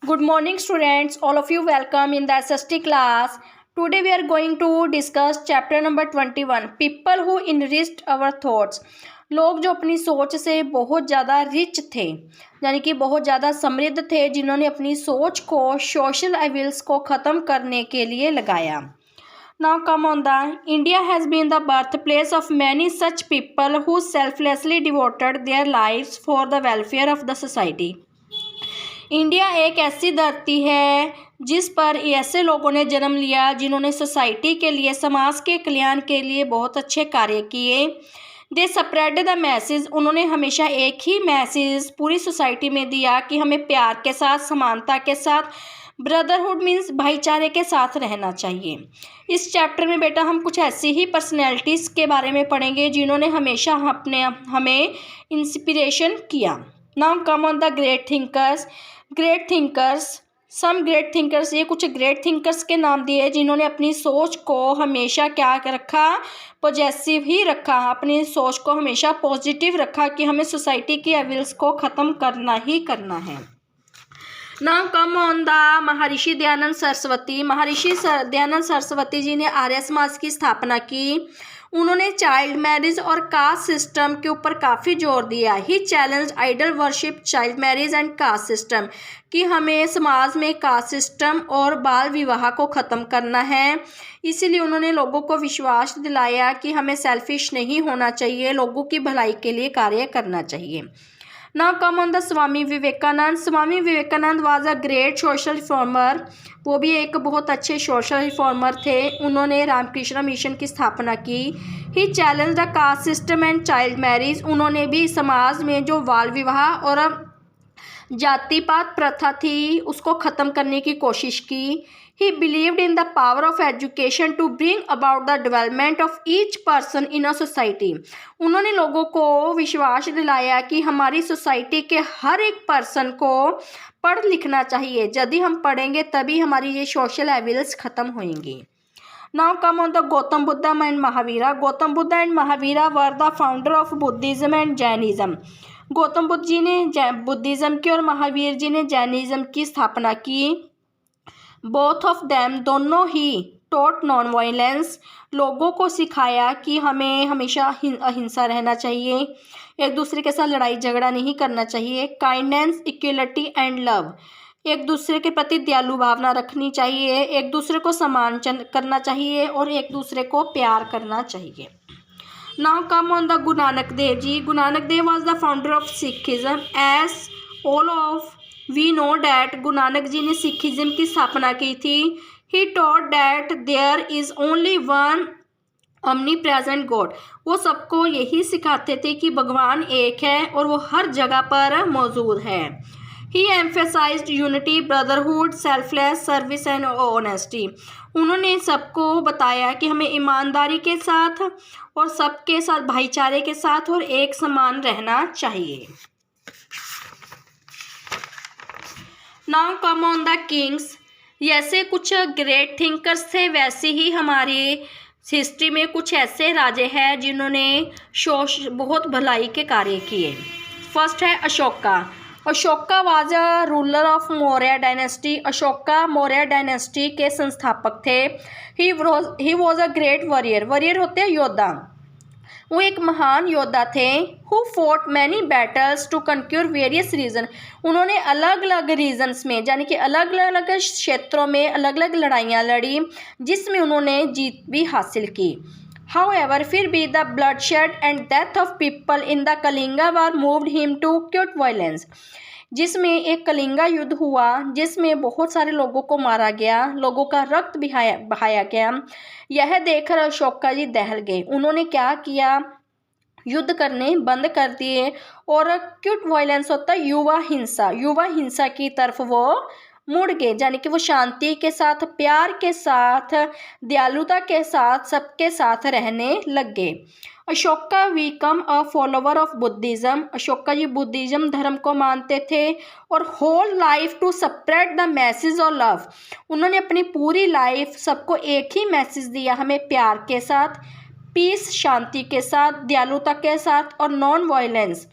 Good morning students, all of you welcome in the SST class. Today we are going to discuss chapter number 21 people who enriched our thoughts. लोग जो अपनी सोच से बहुत ज़्यादा rich थे यानी कि बहुत ज़्यादा समृद्ध थे, जिन्होंने अपनी सोच को सोशल एविल्स को ख़त्म करने के लिए लगाया. Now come on, the India has been the birthplace of many such people who selflessly devoted their lives for the welfare of the society. India एक ऐसी धरती है जिस पर ऐसे लोगों ने जन्म लिया जिन्होंने सोसाइटी के लिए, समाज के कल्याण के लिए बहुत अच्छे कार्य किए. दे स्प्रेड द मैसेज, उन्होंने हमेशा एक ही मैसेज पूरी सोसाइटी में दिया कि हमें प्यार के साथ, समानता के साथ, ब्रदरहुड मीन्स भाईचारे के साथ रहना चाहिए. इस चैप्टर में बेटा हम कुछ ऐसी ही पर्सनैलिटीज़ के बारे में पढ़ेंगे जिन्होंने हमेशा हमें इंस्पिरेशन किया. Now come on the great thinkers. Great thinkers, some great thinkers, ये कुछ ग्रेट थिंकर्स के नाम दिए जिन्होंने अपनी सोच को हमेशा क्या रखा, पॉजिटिव ही रखा. अपनी सोच को हमेशा पॉजिटिव रखा कि हमें सोसाइटी की एविल्स को ख़त्म करना ही करना है. Now come on the Maharshi Dayanand Saraswati. Maharshi Dayanand Saraswati ji ने आर्य समाज की स्थापना की. उन्होंने चाइल्ड मैरिज और कास्ट सिस्टम के ऊपर काफ़ी जोर दिया. He challenge idol worship, child marriage and caste system, कि हमें समाज में कास्ट सिस्टम और बाल विवाह को ख़त्म करना है. इसीलिए उन्होंने लोगों को विश्वास दिलाया कि हमें सेल्फिश नहीं होना चाहिए, लोगों की भलाई के लिए कार्य करना चाहिए. Now come on the Swami Vivekananda. Swami Vivekananda was a great social reformer. वो भी एक बहुत अच्छे सोशल रिफॉर्मर थे. उन्होंने रामकृष्ण मिशन की स्थापना की. He challenge the caste system and child marriage. उन्होंने भी समाज में जो बाल विवाह और जाति पात प्रथा थी उसको ख़त्म करने की कोशिश की. He believed in the power of education to bring about the development of each person in a society. उन्होंने लोगों को विश्वास दिलाया कि हमारी सोसाइटी के हर एक पर्सन को पढ़ लिखना चाहिए. यदि हम पढ़ेंगे तभी हमारी ये सोशल एविल्स ख़त्म होंगी. Now come on the Gautam Buddha and Mahavira. Gautam Buddha and Mahavira were the founder of Buddhism and Jainism. Gautam Buddha ji ने बुद्धिज़्म की और महावीर जी ने जैनिज़्म की स्थापना की. बोथ ऑफ देम, दोनों ही, टॉट नॉन वायलेंस, लोगों को सिखाया कि हमें हमेशा अहिंसा रहना चाहिए, एक दूसरे के साथ लड़ाई झगड़ा नहीं करना चाहिए. काइंडनेस, इक्वलिटी एंड लव, एक दूसरे के प्रति दयालु भावना रखनी चाहिए, एक दूसरे को सम्मान करना चाहिए और एक दूसरे को प्यार करना चाहिए. Now come on the Guru Nanak Dev ji. Guru Nanak Dev was the founder of Sikhism. As all of we know that, Guru Nanak ji ने सिखिज्म की स्थापना की थी. He taught that there is only one omnipresent present God. वो सबको यही सिखाते थे कि भगवान एक है और वो हर जगह पर मौजूद है. He emphasized unity, brotherhood, selfless service and honesty. उन्होंने सबको बताया कि हमें ईमानदारी के साथ और सबके साथ भाईचारे के साथ और एक समान रहना चाहिए. Now come on the Kings. जैसे कुछ ग्रेट थिंकर्स थे वैसे ही हमारी हिस्ट्री में कुछ ऐसे राजे हैं जिन्होंने बहुत भलाई के कार्य किए. फर्स्ट है Ashoka. Ashoka was a ruler of Maurya dynasty. Ashoka Maurya dynasty के संस्थापक थे. He was a great warrior. Warrior होते हैं योद्धा. वो एक महान योद्धा थे. Who fought many battles to conquer various region. उन्होंने अलग अलग रीजन्स में यानी कि अलग अलग क्षेत्रों में अलग अलग लड़ाइयाँ लड़ी जिसमें उन्होंने जीत भी हासिल की. However, फिर भी the bloodshed and death of people in the Kalinga war moved him to acute violence. जिसमें एक कलिंगा युद्ध हुआ जिसमें बहुत सारे लोगों को मारा गया, लोगों का रक्त बहाया गया. यह देखकर अशोका जी दहल गए. उन्होंने क्या किया, युद्ध करने बंद कर दिए और एक्यूट वायलेंस होता है युवा हिंसा, युवा हिंसा की तरफ वो मुड़ गए. यानी कि वो शांति के साथ, प्यार के साथ, दयालुता के साथ सबके साथ रहने लग गए. Ashoka become a follower of Buddhism. Ashoka ji Buddhism धर्म को मानते थे और whole life to spread the message of love. उन्होंने अपनी पूरी लाइफ सबको एक ही मैसेज दिया, हमें प्यार के साथ, पीस शांति के साथ, दयालुता के साथ और नॉन वायलेंस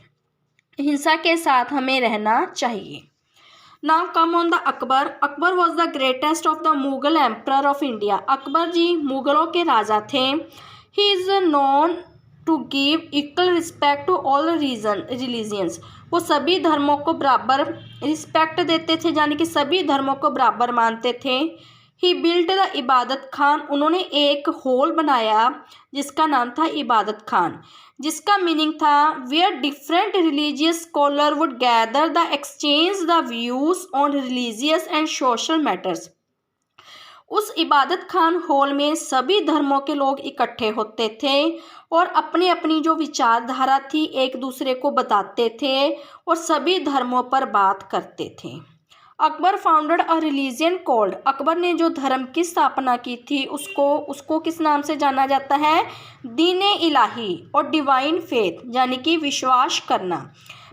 हिंसा के साथ हमें रहना चाहिए. Now come on the Akbar. Akbar was the greatest of the Mughal emperor of India. Akbar ji मुगलों के राजा थे। He is known to give equal respect to all religions. वो सभी धर्मों को बराबर रिस्पेक्ट देते थे, यानी कि सभी धर्मों को बराबर मानते थे। ही बिल्ट द इबादत खान। उन्होंने एक हॉल बनाया जिसका नाम था इबादत खान, जिसका मीनिंग था where different religious scholar would gather the exchange the views on religious and social matters. उस इबादत खान हॉल में सभी धर्मों के लोग इकट्ठे होते थे और अपनी अपनी जो विचारधारा थी एक दूसरे को बताते थे और सभी धर्मों पर बात करते थे। अकबर फाउंडेड अ रिलीजियन कॉल्ड। अकबर ने जो धर्म की स्थापना की थी उसको किस नाम से जाना जाता है? दीन-ए इलाही और डिवाइन फेथ, यानी कि विश्वास करना।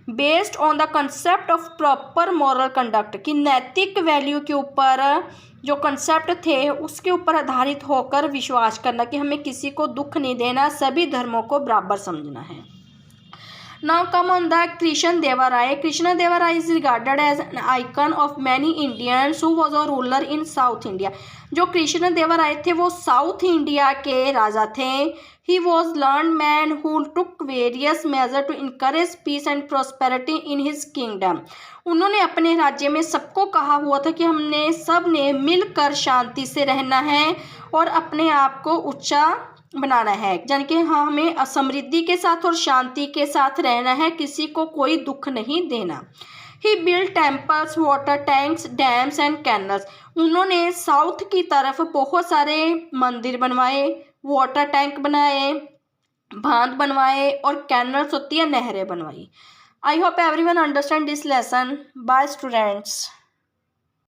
Based on the concept of proper moral conduct, कि नैतिक वैल्यू के ऊपर जो कंसेप्ट थे उसके ऊपर आधारित होकर विश्वास करना कि हमें किसी को दुख नहीं देना, सभी धर्मों को बराबर समझना है। Now come on the Krishna Deva Rai. Krishna Deva Rai is regarded as an icon of many Indians who was a ruler in South India. जो कृष्ण देवा राय थे वो साउथ इंडिया के राजा थे। He was learned man who took various measures to encourage peace and prosperity in his kingdom. उन्होंने अपने राज्य में सबको कहा हुआ था कि हमने सब ने मिलकर शांति से रहना है और अपने आप को ऊंचा बनाना है, यानी कि हाँ हमें समृद्धि के साथ और शांति के साथ रहना है, किसी को कोई दुख नहीं देना। He build temples, water tanks, dams and canals. उन्होंने साउथ की तरफ बहुत सारे मंदिर बनवाए, वाटर टैंक बनाए, बांध बनवाए और कैनल्स होती है नहरें बनवाई। I hope everyone understand this lesson. Bye students.